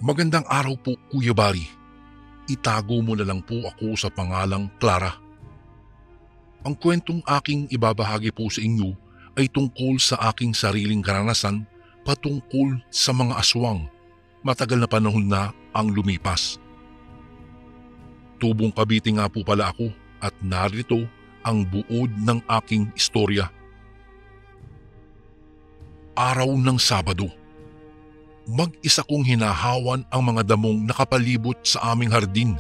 Magandang araw po, Kuya Bari. Itago mo na lang po ako sa pangalang Clara. Ang kwentong aking ibabahagi po sa inyo ay tungkol sa aking sariling karanasan patungkol sa mga aswang. Matagal na panahon na ang lumipas. Tubong Cavite nga po pala ako at narito ang buod ng aking istorya. Araw ng Sabado. Mag-isa kong hinahawan ang mga damong nakapalibot sa aming hardin.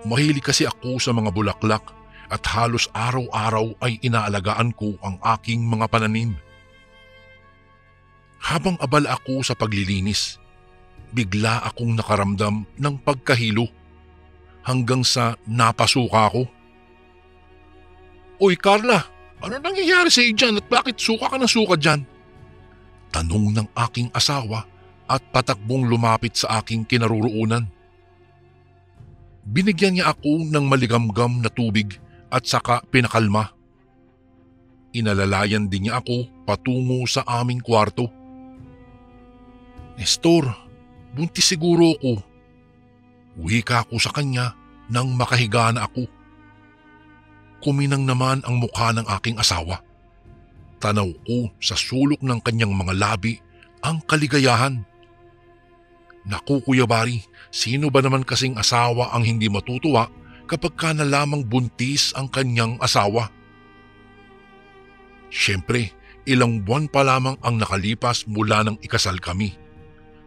Mahilig kasi ako sa mga bulaklak at halos araw-araw ay inaalagaan ko ang aking mga pananim. Habang abala ako sa paglilinis, bigla akong nakaramdam ng pagkahilo hanggang sa napasuka ako. "Uy Carla, ano nangyayari sa iyo dyan at bakit suka ka ng suka dyan?" Tanong ng aking asawa at patakbong lumapit sa aking kinaroroonan. Binigyan niya ako ng maligamgam na tubig at saka pinakalma. Inalalayan din niya ako patungo sa aming kwarto. "Nestor, buntis siguro ako." Wika ko sa kanya nang makahiga na ako. Kuminang naman ang mukha ng aking asawa. Tanaw ko sa sulok ng kanyang mga labi ang kaligayahan. Naku Kuya Bari, sino ba naman kasing asawa ang hindi matutuwa kapag ka na lamang buntis ang kanyang asawa? Siyempre, ilang buwan pa lamang ang nakalipas mula nang ikasal kami.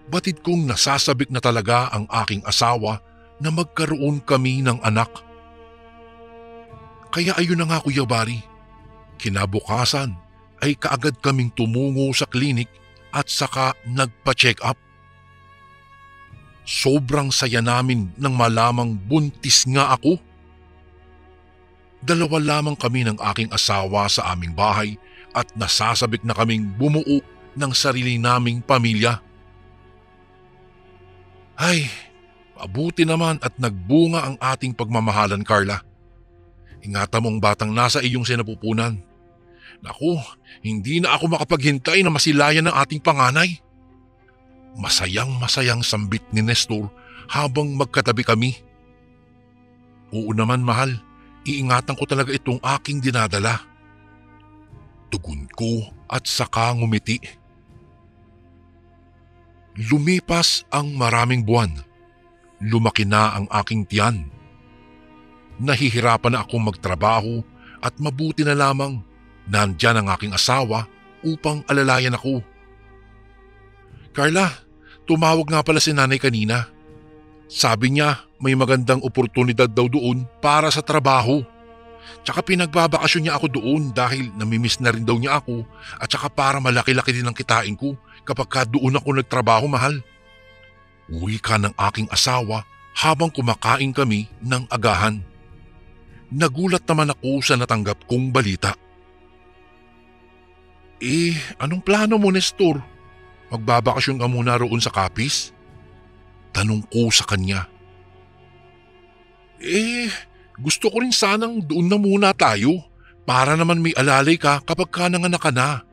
Batid kong nasasabik na talaga ang aking asawa na magkaroon kami ng anak. Kaya ayun na nga Kuya Bari, kinabukasan ay kaagad kaming tumungo sa klinik at saka nagpa-check up. Sobrang saya namin nang malamang buntis nga ako. Dalawa lamang kami ng aking asawa sa aming bahay at nasasabik na kaming bumuo ng sarili naming pamilya. Ay, mabuti naman at nagbunga ang ating pagmamahalan, Carla. Ingatan mo ang batang nasa iyong sinapupunan. Naku, hindi na ako makapaghintay na masilayan ng ating panganay. Masayang sambit ni Nestor habang magkatabi kami. Oo naman mahal, iingatan ko talaga itong aking dinadala. Tugon ko at saka ngumiti. Lumipas ang maraming buwan. Lumaki na ang aking tiyan. Nahihirapan na akong magtrabaho at mabuti na lamang nandyan ang aking asawa upang alalayan ako. Carla, tumawag nga pala si nanay kanina. Sabi niya may magandang oportunidad daw doon para sa trabaho. Tsaka pinagbabakasyon niya ako doon dahil namimiss na rin daw niya ako at tsaka para malaki-laki din ang kitain ko kapag ka doon ako nagtrabaho, mahal. Uwi ka ng aking asawa habang kumakain kami ng agahan. Nagulat naman ako sa natanggap kong balita. Anong plano mo, Nestor? Magbabakasyon ka muna roon sa Capiz? Tanong ko sa kanya. Gusto ko rin sanang doon na muna tayo para naman may alalay ka kapag ka nanganak ka na.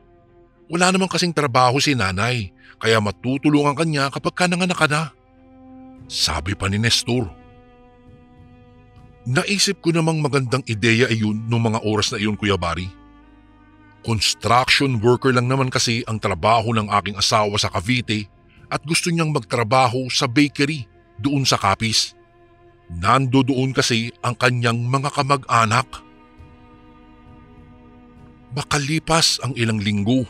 Wala naman kasing trabaho si nanay, kaya matutulungan kanya kapag ka nanganak ka na. Sabi pa ni Nestor. Naisip ko namang magandang ideya iyon noong mga oras na iyon, Kuya Bari. Construction worker lang naman kasi ang trabaho ng aking asawa sa Cavite at gusto niyang magtrabaho sa bakery doon sa Capiz. Nando doon kasi ang kanyang mga kamag-anak. Makalipas ang ilang linggo,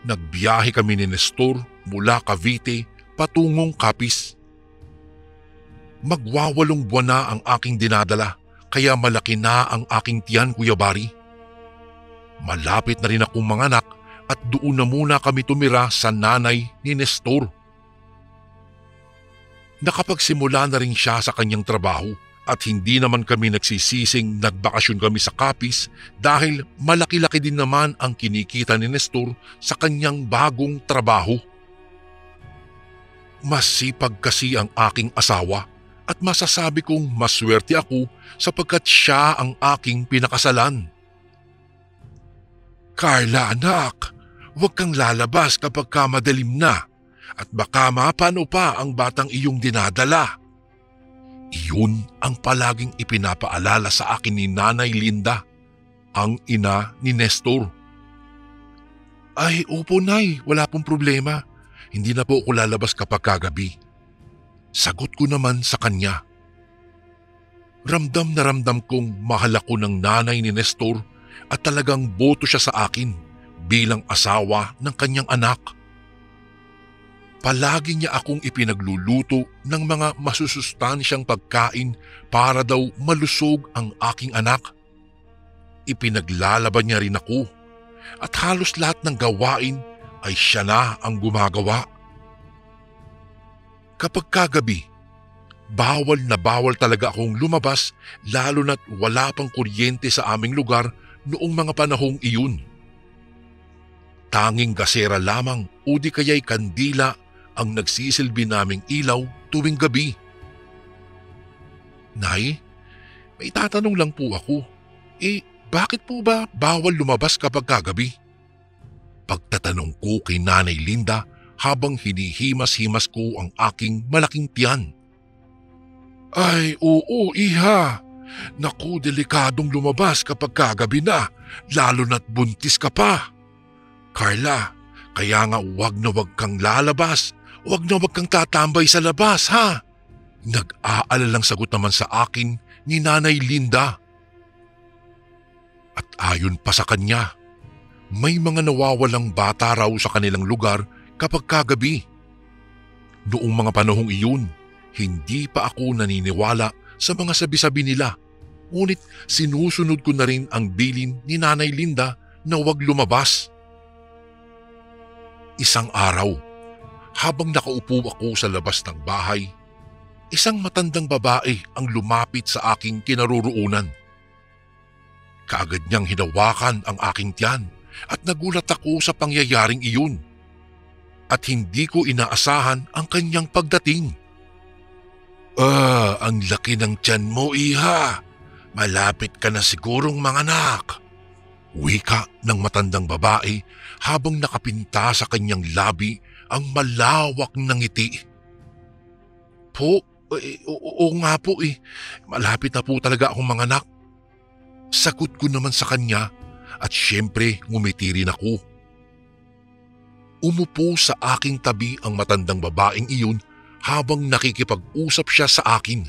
nagbiyahe kami ni Nestor mula Cavite patungong Capiz. Magwawalong buwan na ang aking dinadala kaya malaki na ang aking tiyan, Kuya Bari. Malapit na rin akong manganak at doon na muna kami tumira sa nanay ni Nestor. Nakapagsimula na rin siya sa kanyang trabaho at hindi naman kami nagsisising nagbakasyon kami sa Capiz dahil malaki-laki din naman ang kinikita ni Nestor sa kanyang bagong trabaho. Masipag kasi ang aking asawa at masasabi kong maswerte ako sapagkat siya ang aking pinakasalan. Carla anak, huwag kang lalabas kapag ka madilim na at baka mapano pa ang batang iyong dinadala. Iyon ang palaging ipinapaalala sa akin ni Nanay Linda, ang ina ni Nestor. Ay, opo Nay, wala pong problema. Hindi na po ako lalabas kapag kagabi. Sagot ko naman sa kanya. Ramdam na ramdam kong mahal ako ng nanay ni Nestor at talagang boto siya sa akin bilang asawa ng kanyang anak. Palagi niya akong ipinagluluto ng mga masusustansyang pagkain para daw malusog ang aking anak. Ipinaglalaban niya rin ako at halos lahat ng gawain ay siya na ang gumagawa. Kapag kagabi, bawal na bawal talaga akong lumabas lalo na't wala pang kuryente sa aming lugar noong mga panahong iyon. Tanging gasera lamang o di kaya'y kandila ang nagsisilbi naming ilaw tuwing gabi. Nay, may tatanong lang po ako. Bakit po ba bawal lumabas kapag kagabi? Pagtatanong ko kay Nanay Linda habang hinihimas-himas ko ang aking malaking tiyan. Ay, oo, iha. Naku, delikadong lumabas kapag kagabi na, lalo na't buntis ka pa. Carla, kaya nga wag na wag kang lalabas. Wag na wag kang tatambay sa labas, ha? Nag-aalalang sagot naman sa akin ni Nanay Linda. At ayon pa sa kanya, may mga nawawalang bata raw sa kanilang lugar kapag kagabi. Noong mga panahong iyon, hindi pa ako naniniwala sa mga sabi-sabi nila. Ngunit sinusunod ko na rin ang bilin ni Nanay Linda na huwag lumabas. Isang araw, habang nakaupo ako sa labas ng bahay, isang matandang babae ang lumapit sa aking kinaroroonan. Kaagad niyang hinawakan ang aking tiyan at nagulat ako sa pangyayaring iyon. At hindi ko inaasahan ang kanyang pagdating. Ang laki ng tiyan mo, iha. Malapit ka na sigurong manganak. Wika ng matandang babae habang nakapinta sa kanyang labi ang malawak na ngiti. Po, oo nga po eh. Malapit na po talaga akong manganak. Sagot ko naman sa kanya at syempre ngumiti rin ako. Umupo sa aking tabi ang matandang babaeng iyon habang nakikipag-usap siya sa akin.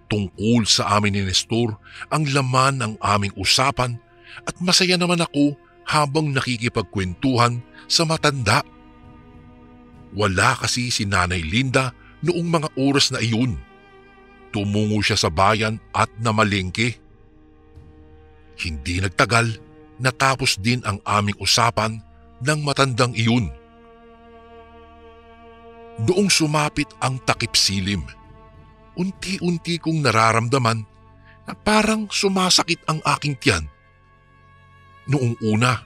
Tungkol sa amin ni Nestor ang laman ng aming usapan at masaya naman ako habang nakikipagkwentuhan sa matanda. Wala kasi si Nanay Linda noong mga oras na iyon. Tumungo siya sa bayan at namalengke. Hindi nagtagal, natapos din ang aming usapan ng matandang iyon. Noong sumapit ang takip silim, unti-unti kong nararamdaman na parang sumasakit ang aking tiyan. Noong una,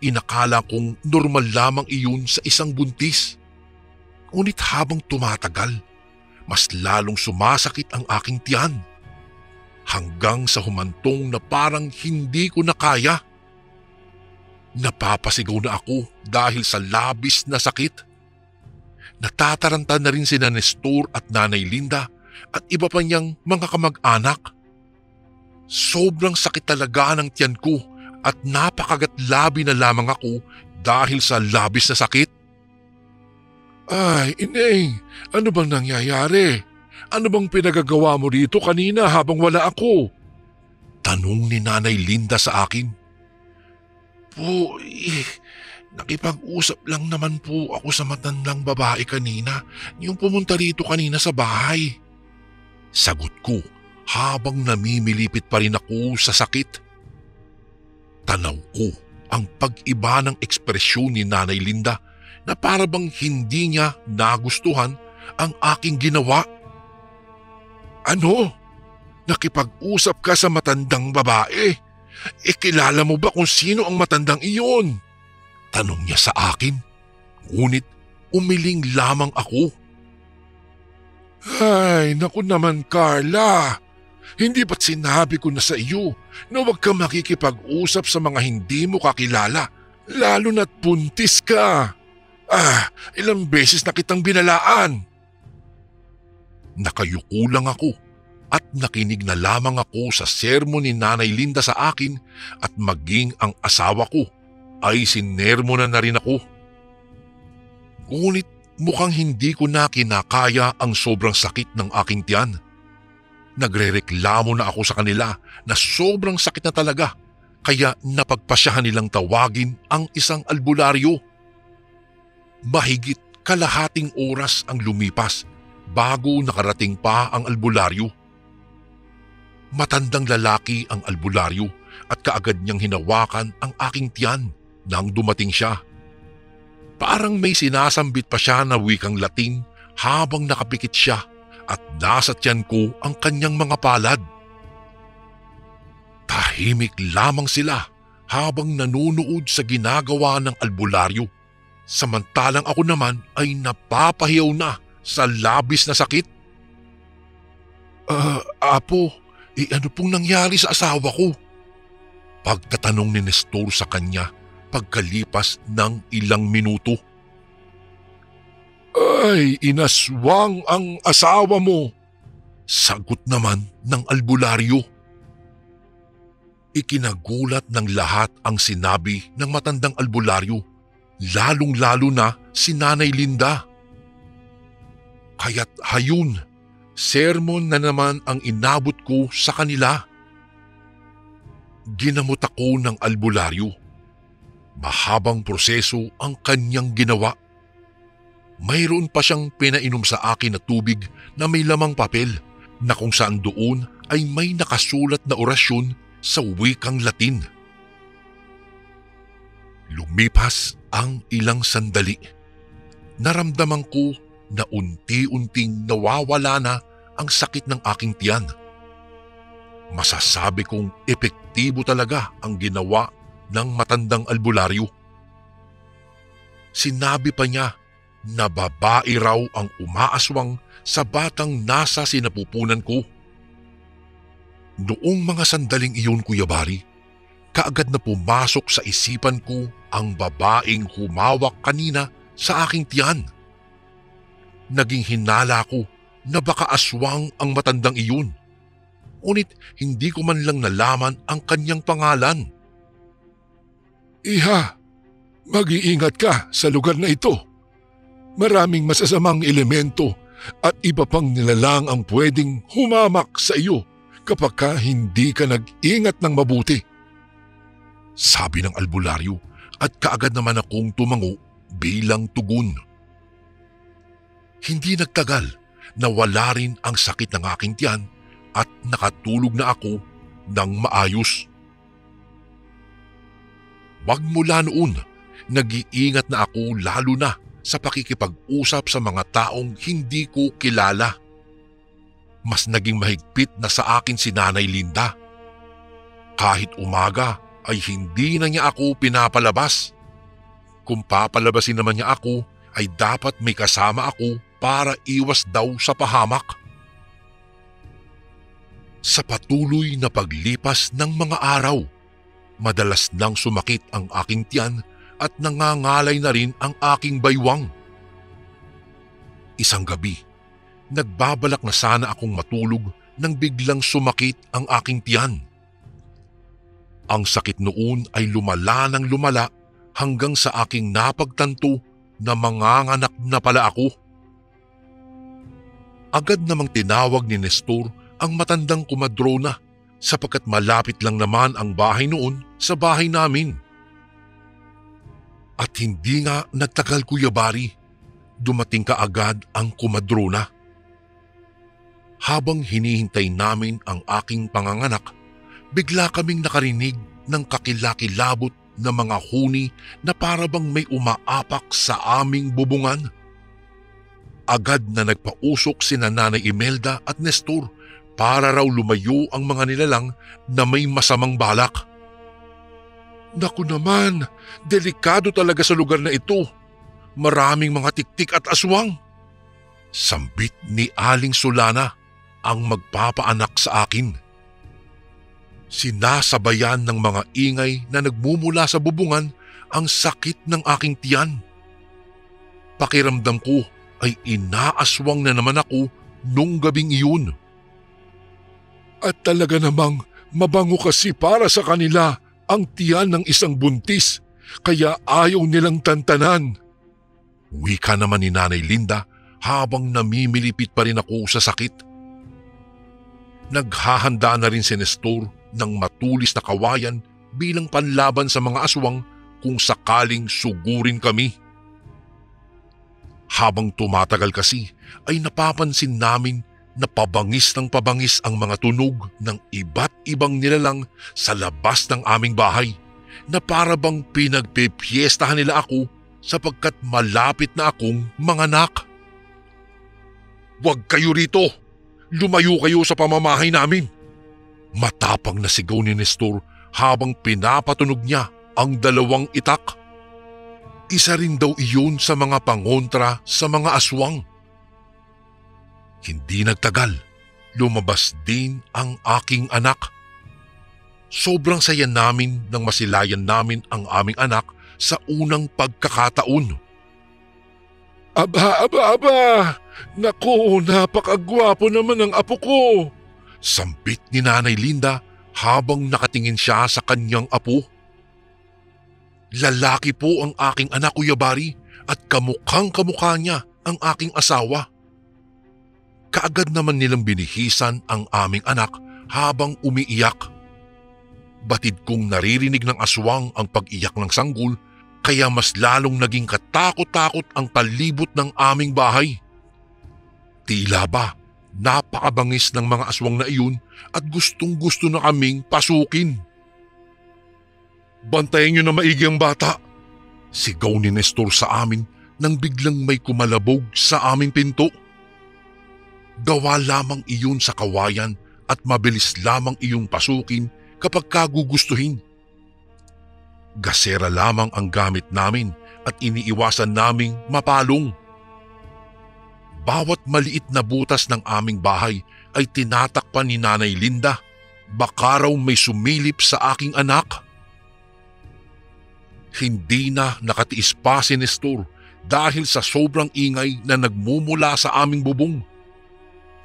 inakala kong normal lamang iyon sa isang buntis. Ngunit habang tumatagal, mas lalong sumasakit ang aking tiyan. Hanggang sa humantong na parang hindi ko na kaya. Napapasigaw na ako dahil sa labis na sakit. Natataranta na rin sina Nestor at Nanay Linda at iba pa niyang mga kamag-anak. Sobrang sakit talaga ng tiyan ko at napakagatlabi na lamang ako dahil sa labis na sakit. Ay, ineng, ano bang nangyayari? Ano bang pinagagawa mo dito kanina habang wala ako? Tanong ni Nanay Linda sa akin. Po, nakipag-usap lang naman po ako sa matandang babae kanina, yung pumunta rito kanina sa bahay. Sagot ko habang namimilipit pa rin ako sa sakit. Tanaw ko ang pag-iba ng ekspresyon ni Nanay Linda na para bang hindi niya nagustuhan ang aking ginawa. Ano? Nakipag-usap ka sa matandang babae? Kilala mo ba kung sino ang matandang iyon? Tanong niya sa akin. Ngunit umiling lamang ako. Ay, naku naman Carla. Hindi ba't sinabi ko na sa iyo na huwag ka makikipag-usap sa mga hindi mo kakilala, lalo na't buntis ka? Ilang beses na kitang binalaan. Nakayuko lang ako at nakinig na lamang ako sa sermon ni Nanay Linda sa akin at maging ang asawa ko ay sinermonan na rin ako. Ngunit mukhang hindi ko na kinakaya ang sobrang sakit ng aking tiyan. Nagrereklamo na ako sa kanila na sobrang sakit na talaga kaya napagpasyahan nilang tawagin ang isang albularyo. Mahigit kalahating oras ang lumipas bago nakarating pa ang albularyo. Matandang lalaki ang albularyo at kaagad niyang hinawakan ang aking tiyan nang dumating siya. Parang may sinasambit pa siya na wikang Latin habang nakapikit siya at nasa tiyan ko ang kanyang mga palad. Tahimik lamang sila habang nanunood sa ginagawa ng albularyo. Samantalang ako naman ay napapahiyaw na sa labis na sakit. Apo, ano pong nangyari sa asawa ko? Pagtatanong ni Nestor sa kanya pagkalipas ng ilang minuto. Ay, inaswang ang asawa mo, sagot naman ng albularyo. Ikinagulat ng lahat ang sinabi ng matandang albularyo, lalong-lalo na si Nanay Linda. Kaya't hayun, sermon na naman ang inabot ko sa kanila. Ginamot ako ng albularyo. Mahabang proseso ang kanyang ginawa. Mayroon pa siyang pinainom sa akin na tubig na may lamang papel na kung saan doon ay may nakasulat na orasyon sa wikang Latin. Lumipas ang ilang sandali. Naramdaman ko na unti-unting nawawala na ang sakit ng aking tiyan. Masasabi kong epektibo talaga ang ginawa ng matandang albularyo. Sinabi pa niya na babae raw ang umaaswang sa batang nasa sinapupunan ko. Noong mga sandaling iyon, Kuya Bari, kaagad na pumasok sa isipan ko ang babaeng humawak kanina sa aking tiyan. Naging hinala ko na baka aswang ang matandang iyon. Ngunit hindi ko man lang nalaman ang kanyang pangalan. Iha, mag-iingat ka sa lugar na ito. Maraming masasamang elemento at iba pang nilalang ang pwedeng humamak sa iyo kapag ka hindi ka nag-ingat ng mabuti. Sabi ng albularyo at kaagad naman akong tumango bilang tugon. Hindi nagtagal na wala rin ang sakit ng aking tiyan at nakatulog na ako ng maayos. Magmula noon, nag-iingat na ako lalo na sa pakikipag-usap sa mga taong hindi ko kilala. Mas naging mahigpit na sa akin si Nanay Linda. Kahit umaga ay hindi na niya ako pinapalabas. Kung papalabasin naman niya ako ay dapat may kasama ako para iwas daw sa pahamak. Sa patuloy na paglipas ng mga araw, madalas nang sumakit ang aking tiyan at nangangalay na rin ang aking baywang. Isang gabi, nagbabalak na sana akong matulog nang biglang sumakit ang aking tiyan. Ang sakit noon ay lumala ng lumala hanggang sa aking napagtanto na manganganak na pala ako. Agad namang tinawag ni Nestor ang matandang kumadrona sapagkat malapit lang naman ang bahay noon sa bahay namin. At hindi nga nagtagal, Kuya Bari, dumating kaagad ang kumadrona. Habang hinihintay namin ang aking panganganak, bigla kaming nakarinig ng kakilakilabot na mga huni na parabang may umaapak sa aming bubungan. Agad na nagpausok sina Nanay Imelda at Nestor para raw lumayo ang mga nilalang na may masamang balak. Naku naman, delikado talaga sa lugar na ito. Maraming mga tiktik at aswang. Sambit ni Aling Solana ang magpapaanak sa akin. Sinasabayan ng mga ingay na nagmumula sa bubungan ang sakit ng aking tiyan. Pakiramdam ko ay inaaswang na naman ako nung gabing iyon. At talaga namang mabango kasi para sa kanila ang tiyan ng isang buntis, kaya ayaw nilang tantanan. Wika naman ni Nanay Linda habang namimilipit pa rin ako sa sakit. Naghahanda na rin si Nestor ng matulis na kawayan bilang panlaban sa mga aswang kung sakaling sugurin kami. Habang tumatagal kasi ay napapansin namin na pabangis ng pabangis ang mga tunog ng iba't ibang nilalang sa labas ng aming bahay na para bang pinagpipiestahan nila ako sapagkat malapit na akong manganak. "Huwag kayo rito! Lumayo kayo sa pamamahay namin!" Matapang na sigaw ni Nestor habang pinapatunog niya ang 2 itak. Isa rin daw iyon sa mga pangontra sa mga aswang. Hindi nagtagal, lumabas din ang aking anak. Sobrang saya namin nang masilayan namin ang aming anak sa unang pagkakataon. Aba! Naku, napakagwapo naman ang apo ko! Sambit ni Nanay Linda habang nakatingin siya sa kanyang apo. Lalaki po ang aking anak, Kuya Bari, at kamukhang-kamukha niya ang aking asawa. Kaagad naman nilang binihisan ang aming anak habang umiiyak. Batid kong naririnig ng aswang ang pag-iyak ng sanggol, kaya mas lalong naging katakot-takot ang palibot ng aming bahay. Tila ba napakabangis ng mga aswang na iyon at gustong-gusto na kaming pasukin. "Bantayan niyo na maigi ang bata!" Sigaw ni Nestor sa amin nang biglang may kumalabog sa aming pinto. Gawa lamang iyon sa kawayan at mabilis lamang iyong pasukin kapag kagugustuhin. Gasera lamang ang gamit namin at iniiwasan naming mapalong. Bawat maliit na butas ng aming bahay ay tinatakpan ni Nanay Linda. Baka raw may sumilip sa aking anak. Hindi na nakatiis pa si Nestor dahil sa sobrang ingay na nagmumula sa aming bubong.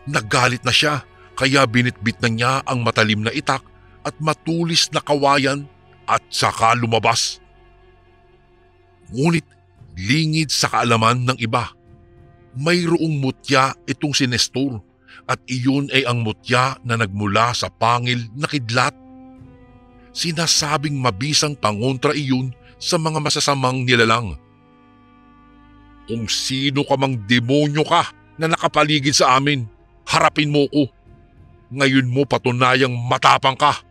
Naggalit na siya kaya binitbit na niya ang matalim na itak at matulis na kawayan at saka lumabas. Ngunit lingid sa kaalaman ng iba, mayroong mutya itong si Nestor at iyon ay ang mutya na nagmula sa pangil na kidlat. Sinasabing mabisang pangontra iyon sa mga masasamang nilalang. "Kung sino ka mang demonyo ka na nakapaligid sa amin, harapin mo ko. Ngayon mo patunayang matapang ka."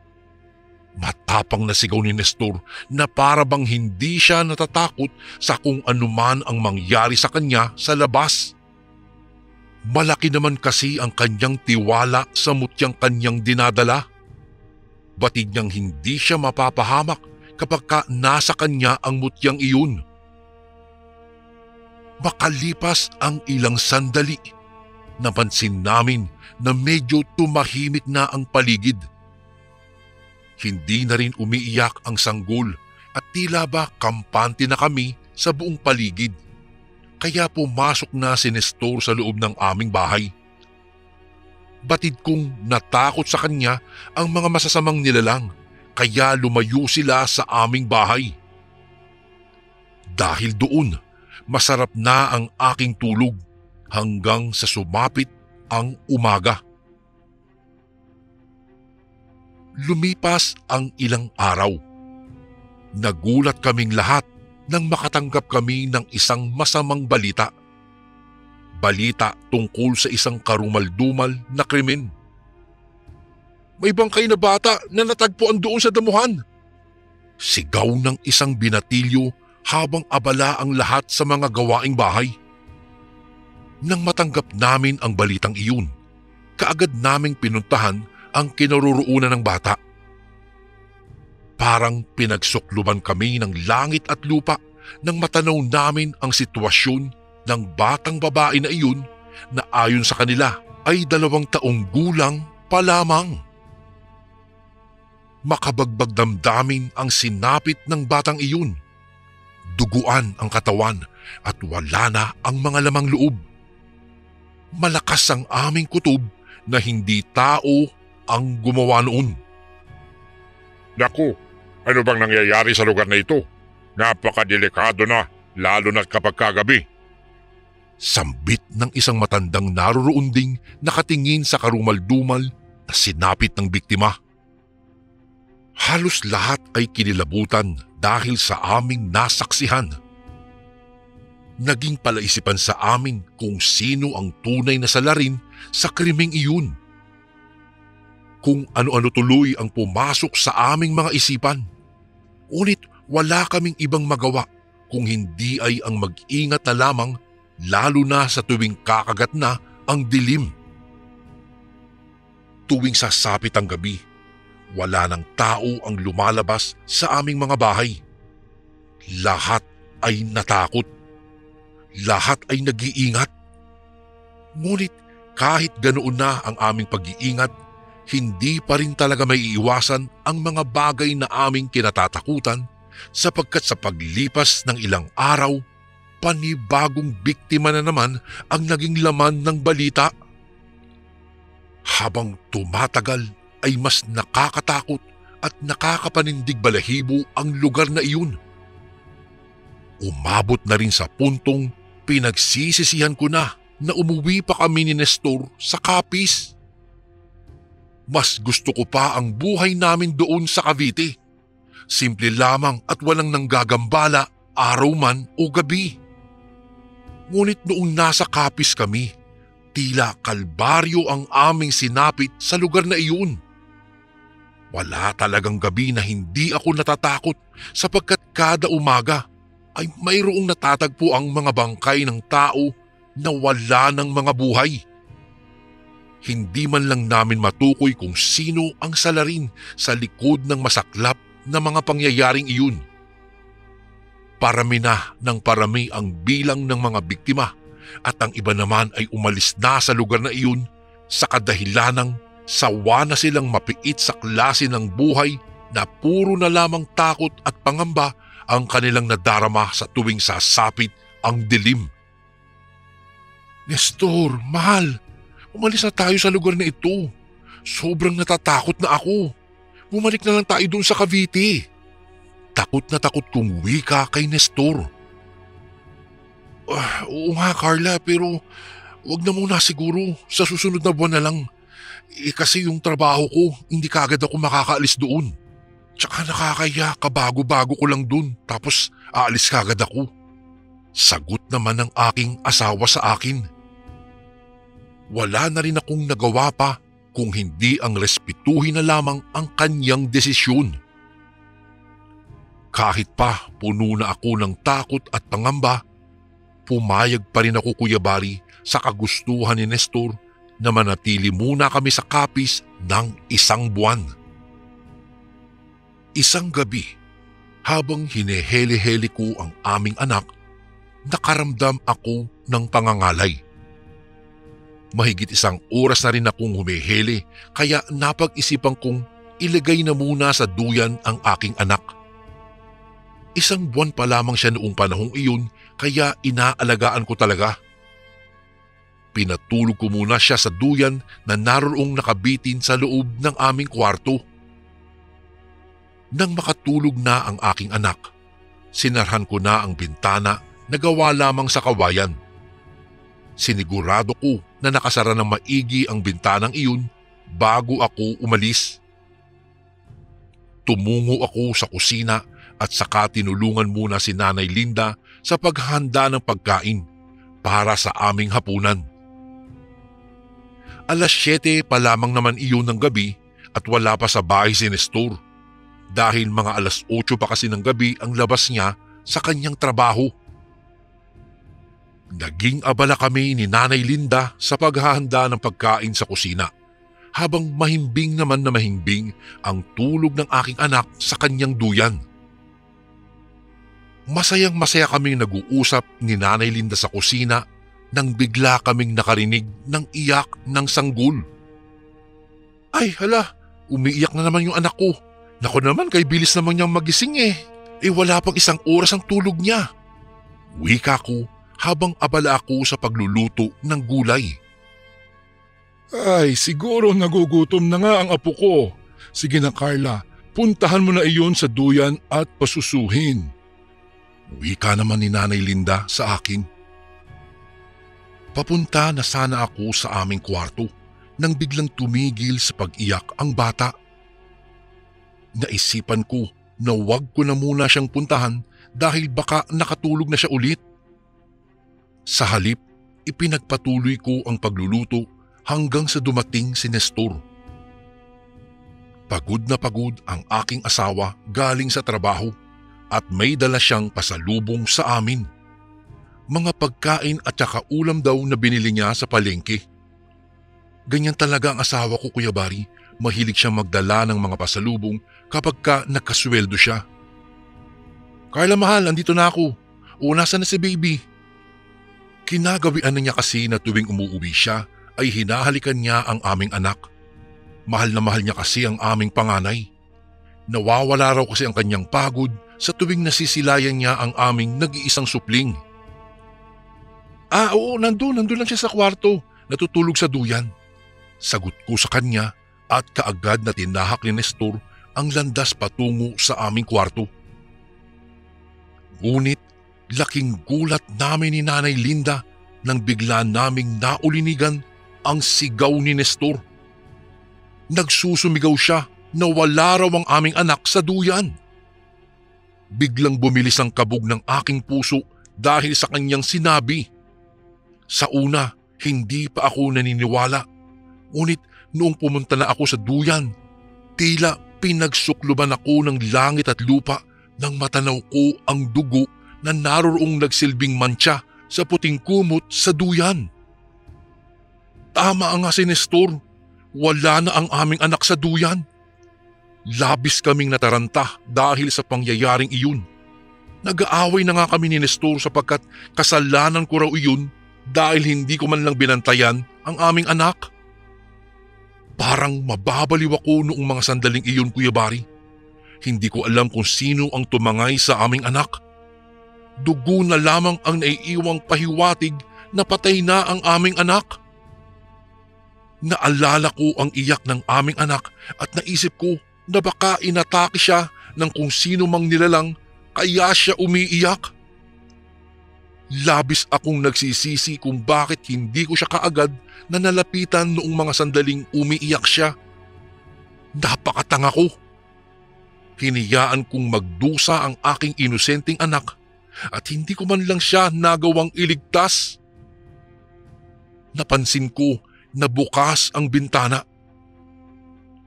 Matapang na sigaw ni Nestor na para bang hindi siya natatakot sa kung anuman ang mangyari sa kanya sa labas. Malaki naman kasi ang kanyang tiwala sa mutyang kanyang dinadala. Batid niyang hindi siya mapapahamak kapag nasa kanya ang mutyang iyon. Makalipas ang ilang sandali, napansin namin na medyo tumahimik na ang paligid. Hindi na rin umiiyak ang sanggol at tila ba kampante na kami sa buong paligid. Kaya pumasok na si Nestor sa loob ng aming bahay. Batid kong natakot sa kanya ang mga masasamang nilalang, kaya lumayo sila sa aming bahay. Dahil doon, masarap na ang aking tulog hanggang sa sumapit ang umaga. Lumipas ang ilang araw. Nagulat kaming lahat nang makatanggap kami ng isang masamang balita. Balita tungkol sa isang karumal-dumal na krimen. "May bangkay na bata na natagpuan doon sa damuhan!" Sigaw ng isang binatilyo habang abala ang lahat sa mga gawaing bahay. Nang matanggap namin ang balitang iyon, kaagad naming pinuntahan ang kinaroroonan ng bata. Parang pinagsukluban kami ng langit at lupa nang matanaw namin ang sitwasyon ng batang babae na iyon na ayon sa kanila ay 2 taong gulang pa lamang. Makabagbag damdamin ang sinapit ng batang iyon. Duguan ang katawan at wala na ang mga lamang loob. Malakas ang aming kutob na hindi tao ang gumawa noon. Naku, ano bang nangyayari sa lugar na ito? Napakadelikado na, lalo na kapag kagabi. Sambit ng isang matandang naroroon ding nakatingin sa karumal-dumal na sinapit ng biktima. Halos lahat ay kinilabutan dahil sa aming nasaksihan. Naging palaisipan sa amin kung sino ang tunay na salarin sa krimeng iyon. Kung ano-ano tuloy ang pumasok sa aming mga isipan. Ngunit wala kaming ibang magawa kung hindi ay ang mag-ingat na lamang, lalo na sa tuwing kakagat na ang dilim. Tuwing sasapit ang gabi, wala ng tao ang lumalabas sa aming mga bahay. Lahat ay natakot. Lahat ay nag-iingat. Ngunit kahit ganoon na ang aming pag-iingat, hindi pa rin talaga may iiwasan ang mga bagay na aming kinatatakutan sapagkat sa paglipas ng ilang araw, panibagong biktima na naman ang naging laman ng balita. Habang tumatagal ay mas nakakatakot at nakakapanindig balahibo ang lugar na iyon. Umabot na rin sa puntong pinagsisisihan ko na umuwi pa kami ni Nestor sa Capiz. Mas gusto ko pa ang buhay namin doon sa Cavite. Simple lamang at walang nanggagambala araw man o gabi. Ngunit noong nasa Capiz kami, tila kalbaryo ang aming sinapit sa lugar na iyon. Wala talagang gabi na hindi ako natatakot sapagkat kada umaga ay mayroong natatagpo ang mga bangkay ng tao na wala ng mga buhay. Hindi man lang namin matukoy kung sino ang salarin sa likod ng masaklap na mga pangyayaring iyon. Parami na ng parami ang bilang ng mga biktima at ang iba naman ay umalis na sa lugar na iyon sa kadahilanang sawa na silang mapiit sa klase ng buhay na puro na lamang takot at pangamba ang kanilang nadarama sa tuwing sasapit ang dilim. Nestor, mahal, umalis na tayo sa lugar na ito. Sobrang natatakot na ako. Bumalik na lang tayo doon sa Cavite. Takot na takot kong wika kay Nestor. Oo nga Carla, pero wag na muna siguro, sa susunod na buwan na lang. Kasi yung trabaho ko, hindi kaagad ako makakaalis doon. Tsaka nakakaya, kabago-bago ko lang doon, tapos aalis kaagad ako. Sagot naman ng aking asawa sa akin. Wala na rin akong nagawa pa kung hindi ang respetuhin na lamang ang kanyang desisyon. Kahit pa puno na ako ng takot at pangamba, pumayag pa rin ako Kuya Bari sa kagustuhan ni Nestor na manatili muna kami sa Capiz ng 1 buwan. Isang gabi, habang hinehele-hele ko ang aming anak, nakaramdam ako ng pangangalay. Mahigit 1 oras na rin akong humihele kaya napag-isipan kong ilagay na muna sa duyan ang aking anak. 1 buwan pa lamang siya noong panahong iyon kaya inaalagaan ko talaga. Pinatulog ko muna siya sa duyan na naroong nakabitin sa loob ng aming kwarto. Nang makatulog na ang aking anak, sinarhan ko na ang bintana na gawa lamang sa kawayan. Sinigurado ko na nakasara ng maigi ang bintanang iyon bago ako umalis. Tumungo ako sa kusina at saka tinulungan muna si Nanay Linda sa paghahanda ng pagkain para sa aming hapunan. 7:00 pa lamang naman iyon ng gabi at wala pa sa bahay si Nestor dahil mga 8:00 pa kasi ng gabi ang labas niya sa kanyang trabaho. Naging abala kami ni Nanay Linda sa paghahanda ng pagkain sa kusina habang mahimbing naman na mahimbing ang tulog ng aking anak sa kanyang duyan. Masayang masaya kaming nag-uusap ni Nanay Linda sa kusina nang bigla kaming nakarinig ng iyak ng sanggol. Ay hala, umiiyak na naman yung anak ko. Naku naman, kay bilis naman niyang magising eh. Wala pang 1 oras ang tulog niya. Wika ko habang abala ako sa pagluluto ng gulay. Ay, siguro nagugutom na nga ang apo ko. Sige na Carla, puntahan mo na iyon sa duyan at pasusuhin. Wika naman ni Nanay Linda sa akin. Papunta na sana ako sa aming kwarto nang biglang tumigil sa pag-iyak ang bata. Naisipan ko na wag ko na muna siyang puntahan dahil baka nakatulog na siya ulit. Sa halip, ipinagpatuloy ko ang pagluluto hanggang sa dumating si Nestor. Pagod na pagod ang aking asawa galing sa trabaho at may dala siyang pasalubong sa amin. Mga pagkain at saka ulam daw na binili niya sa palengke. Ganyan talaga ang asawa ko, Kuya Bari. Mahilig siyang magdala ng mga pasalubong kapag nakasweldo siya. Carla mahal, andito na ako. O nasaan na si baby? Kinagawian na niya kasi na tuwing umuwi siya ay hinahalikan niya ang aming anak. Mahal na mahal niya kasi ang aming panganay. Nawawala raw kasi ang kanyang pagod sa tuwing nasisilayan niya ang aming nag-iisang supling. Oo, nandun lang siya sa kwarto, natutulog sa duyan. Sagot ko sa kanya at kaagad na tinahak ni Nestor ang landas patungo sa aming kwarto. Ngunit laking gulat namin ni Nanay Linda nang bigla naming naulinigan ang sigaw ni Nestor. Nagsusumigaw siya na wala raw ang aming anak sa duyan. Biglang bumilis ang kabog ng aking puso dahil sa kanyang sinabi. Sa una, hindi pa ako naniniwala. Ngunit noong pumunta na ako sa duyan, tila pinagsukluban ako ng langit at lupa nang matanaw ko ang dugo na naroroong nagsilbing mantsa sa puting kumot sa duyan. Tama nga si Nestor, wala na ang aming anak sa duyan. Labis kaming nataranta dahil sa pangyayaring iyon. Nag-aaway na nga kami ni Nestor sapagkat kasalanan ko raw iyon dahil hindi ko man lang binantayan ang aming anak. Parang mababaliw ako noong mga sandaling iyon, Kuya Bari. Hindi ko alam kung sino ang tumangay sa aming anak. Dugo na lamang ang naiiwang pahiwatig na patay na ang aming anak. Naalala ko ang iyak ng aming anak at naisip ko na baka inatake siya ng kung sino mang nilalang kaya siya umiiyak. Labis akong nagsisisi kung bakit hindi ko siya kaagad na nalapitan noong mga sandaling umiiyak siya. Napakatanga ko. Hinayaan kong magdusa ang aking inosenteng anak at hindi ko man lang siya nagawang iligtas. Napansin ko na bukas ang bintana.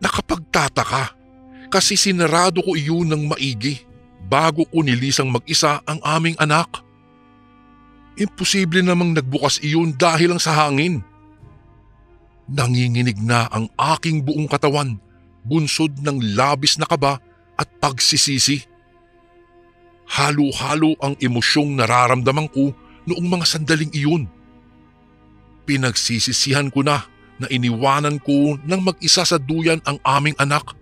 Nakapagtataka kasi sinarado ko iyon ng maigi bago ko nilisang mag-isa ang aming anak. Imposible namang nagbukas iyon dahil lang sa hangin. Nanginginig na ang aking buong katawan, bunsod ng labis na kaba at pagsisisi. Halo-halo ang emosyong nararamdaman ko noong mga sandaling iyon. Pinagsisisihan ko na iniwanan ko ng mag-isa sa duyan ang aming anak.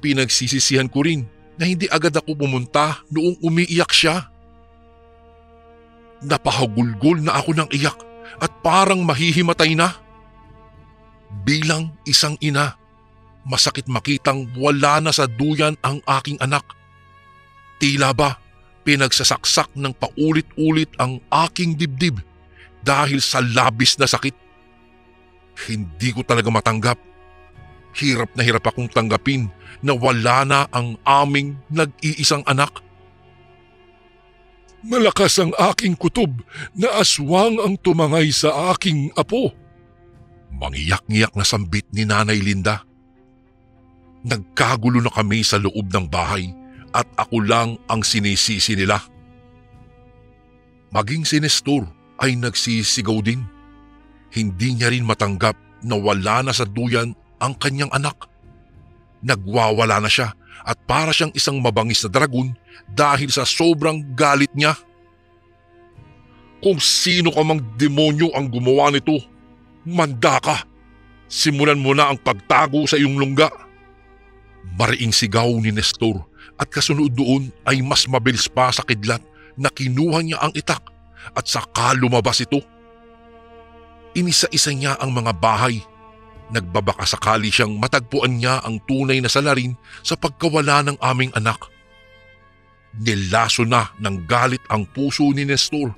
Pinagsisisihan ko rin na hindi agad ako pumunta noong umiiyak siya. Napahagulgol na ako ng iyak at parang mahihimatay na. Bilang isang ina, masakit makitang wala na sa duyan ang aking anak. Tila ba pinagsasaksak ng paulit-ulit ang aking dibdib dahil sa labis na sakit. Hindi ko talaga matanggap. Hirap na hirap akong tanggapin na wala na ang aming nag-iisang anak. Malakas ang aking kutob na aswang ang tumangay sa aking apo. Mangiyak-ngiyak na sambit ni Nanay Linda. Nagkagulo na kami sa loob ng bahay at ako lang ang sinisisi nila. Maging si Nestor ay nagsisigaw din. Hindi niya rin matanggap na wala na sa duyan ang kanyang anak. Nagwawala na siya at para siyang isang mabangis na dragon dahil sa sobrang galit niya. Kung sino ka mang demonyo ang gumawa nito, manda ka. Simulan mo na ang pagtago sa iyong lungga. Mariing sigaw ni Nestor at kasunod doon ay mas mabilis pa sa kidlat na kinuha niya ang itak at saka lumabas ito. Inisa-isa niya ang mga bahay. Nagbabaka sakali siyang matagpuan niya ang tunay na salarin sa pagkawala ng aming anak. Nilaso na ng galit ang puso ni Nestor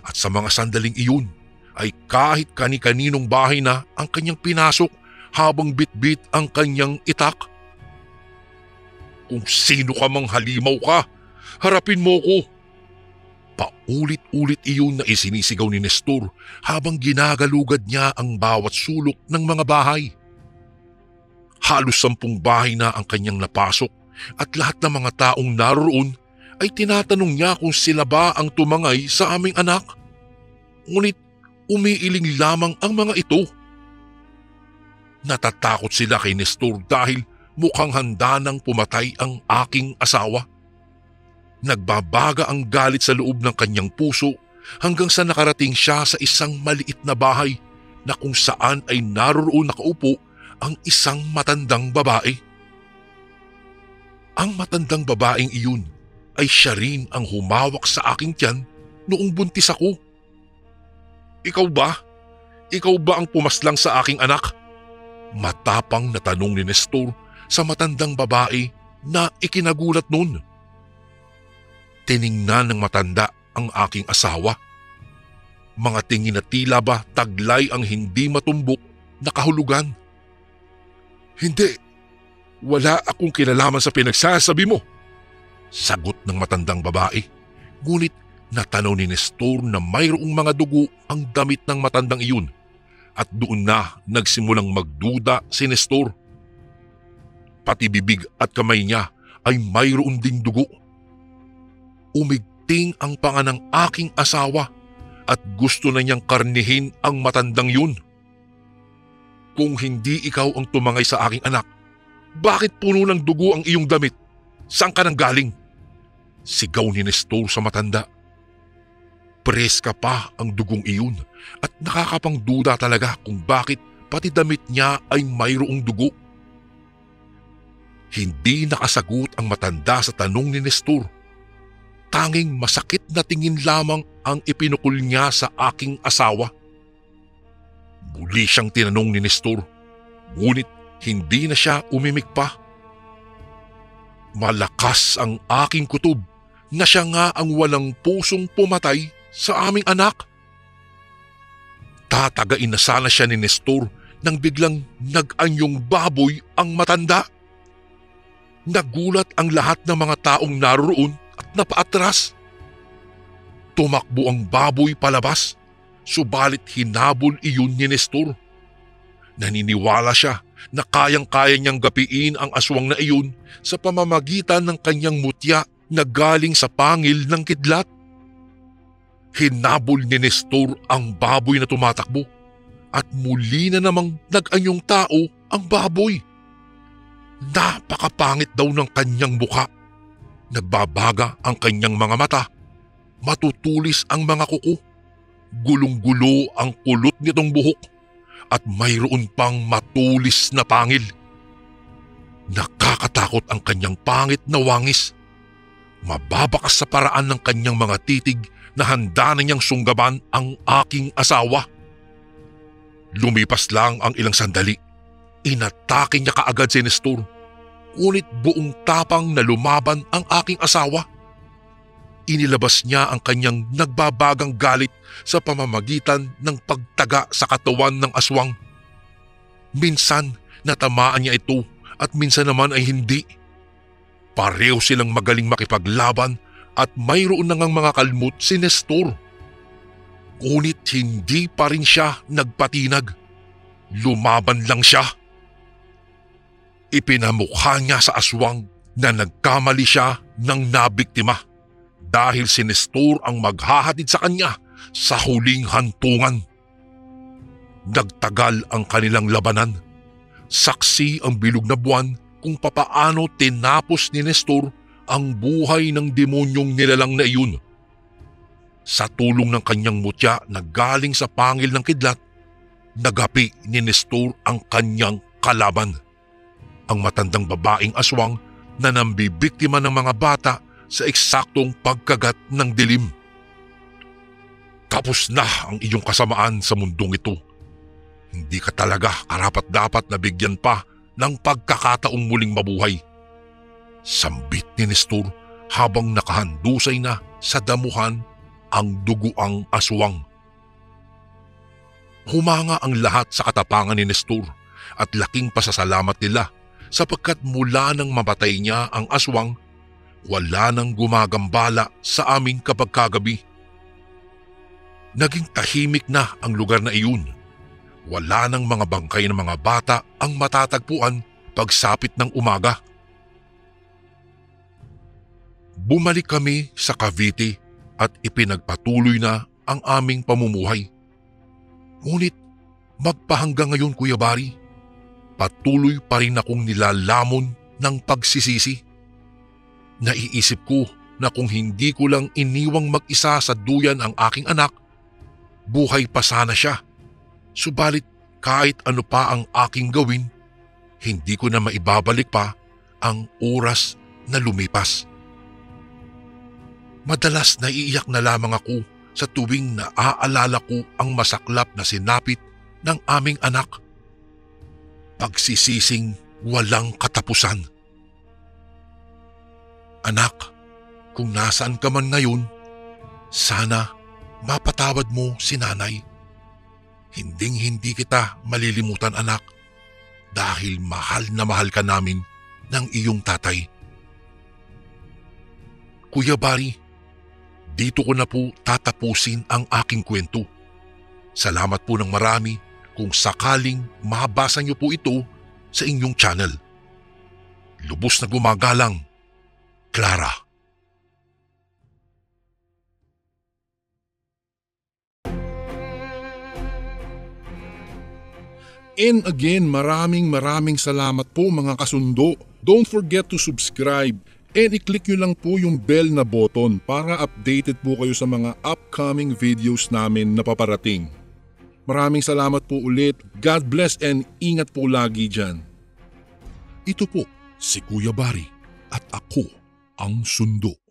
at sa mga sandaling iyon ay kahit kani-kaninong bahay na ang kanyang pinasok habang bitbit ang kanyang itak. Kung sino ka mang halimaw ka, harapin mo ko. Paulit-ulit iyon na isinisigaw ni Nestor habang ginagalugad niya ang bawat sulok ng mga bahay. Halos 10 bahay na ang kanyang napasok at lahat ng mga taong naroon ay tinatanong niya kung sila ba ang tumangay sa aming anak. Ngunit umiiling lamang ang mga ito. Natatakot sila kay Nestor dahil mukhang handa nang pumatay ang aking asawa. Nagbabaga ang galit sa loob ng kanyang puso hanggang sa nakarating siya sa isang maliit na bahay na kung saan ay naroon nakaupo ang isang matandang babae. Ang matandang babaeng iyon ay siya rin ang humawak sa aking tiyan noong buntis ako. Ikaw ba? Ikaw ba ang pumaslang sa aking anak? Matapang na tanong ni Nestor sa matandang babae na ikinagulat nun. Tiningnan ng matanda ang aking asawa. Mga tingin na tila ba taglay ang hindi matumbok na kahulugan. Hindi, wala akong kinalaman sa pinagsasabi mo, sagot ng matandang babae. Ngunit natanaw ni Nestor na mayroong mga dugo ang damit ng matandang iyon at doon na nagsimulang magduda si Nestor. Pati bibig at kamay niya ay mayroon ding dugo. Umigting ang panga ng aking asawa at gusto na niyang karnihin ang matandang yun. Kung hindi ikaw ang tumangay sa aking anak, bakit puno ng dugo ang iyong damit? Saan ka nang galing? Sigaw ni Nestor sa matanda. Preska pa ang dugong iyon at nakakapangduda talaga kung bakit pati damit niya ay mayroong dugo. Hindi nakasagot ang matanda sa tanong ni Nestor. Tanging masakit na tingin lamang ang ipinukol niya sa aking asawa. Muli siyang tinanong ni Nestor, ngunit hindi na siya umimik pa. Malakas ang aking kutob na siya nga ang walang pusong pumatay sa aming anak. Tatagain na sana siya ni Nestor nang biglang nag-anyong baboy ang matanda. Nagulat ang lahat ng mga taong naroon at napaatras. Tumakbo ang baboy palabas, subalit hinabol iyon ni Nestor. Naniniwala siya na kayang-kaya niyang gapiin ang aswang na iyon sa pamamagitan ng kanyang mutya na galing sa pangil ng kidlat. Hinabol ni Nestor ang baboy na tumatakbo at muli na namang nag-anyong tao ang baboy. Napakapangit daw ng kanyang mukha. Nagbabaga ang kanyang mga mata. Matutulis ang mga kuko. Gulong-gulo ang kulot nitong buhok at mayroon pang matulis na pangil. Nakakatakot ang kanyang pangit na wangis. Mababakas sa paraan ng kanyang mga titig na handa na niyang sunggaban ang aking asawa. Lumipas lang ang ilang sandali. Inatake niya kaagad si Nestor. Ngunit buong tapang na lumaban ang aking asawa. Inilabas niya ang kanyang nagbabagang galit sa pamamagitan ng pagtaga sa katawan ng aswang. Minsan natamaan niya ito at minsan naman ay hindi. Pareho silang magaling makipaglaban at mayroon na ngang mga kalmot si Nestor. Ngunit hindi pa rin siya nagpatinag. Lumaban lang siya. Ipinamukha niya sa aswang na nagkamali siya ng nabiktima dahil si Nestor ang maghahatid sa kanya sa huling hantungan. Nagtagal ang kanilang labanan. Saksi ang bilog na buwan kung papaano tinapos ni Nestor ang buhay ng demonyong nilalang na iyon. Sa tulong ng kanyang mutya na galing sa pangil ng kidlat, nagapi ni Nestor ang kanyang kalaban. Ang matandang babaeng aswang na nambibiktima ng mga bata sa eksaktong pagkagat ng dilim. Tapos na ang iyong kasamaan sa mundong ito. Hindi ka talaga karapat-dapat na bigyan pa ng pagkakataong muling mabuhay. Sambit ni Nestor habang nakahandusay na sa damuhan ang duguang aswang. Humanga ang lahat sa katapangan ni Nestor at laking pasasalamat nila sapagkat mula nang mamatay niya ang aswang, wala nang gumagambala sa aming kapagkagabi. Naging tahimik na ang lugar na iyon. Wala nang mga bangkay ng mga bata ang matatagpuan pagsapit ng umaga. Bumalik kami sa Cavite at ipinagpatuloy na ang aming pamumuhay. Ngunit magpahanggang ngayon, Kuya Bari, patuloy pa rin akong nilalamon ng pagsisisi. Naiisip ko na kung hindi ko lang iniwang mag-isa sa duyan ang aking anak, buhay pa sana siya. Subalit kahit ano pa ang aking gawin, hindi ko na maibabalik pa ang oras na lumipas. Madalas naiiyak na lamang ako sa tuwing naaalala ko ang masaklap na sinapit ng aming anak. Pagsisising walang katapusan. Anak, kung nasaan ka man ngayon, sana mapatawad mo si nanay. Hinding-hindi kita malilimutan, anak, dahil mahal na mahal ka namin ng iyong tatay. Kuya Bari, dito ko na po tatapusin ang aking kwento. Salamat po ng marami kung sakaling mabasa niyo po ito sa inyong channel. Lubos na gumagalang, Clara. And again, maraming salamat po mga kasundo. Don't forget to subscribe and i-click nyo lang po yung bell na button para updated po kayo sa mga upcoming videos namin na paparating. Maraming salamat po ulit. God bless and ingat po lagi dyan. Ito po si Kuya Bari at ako ang Sundo.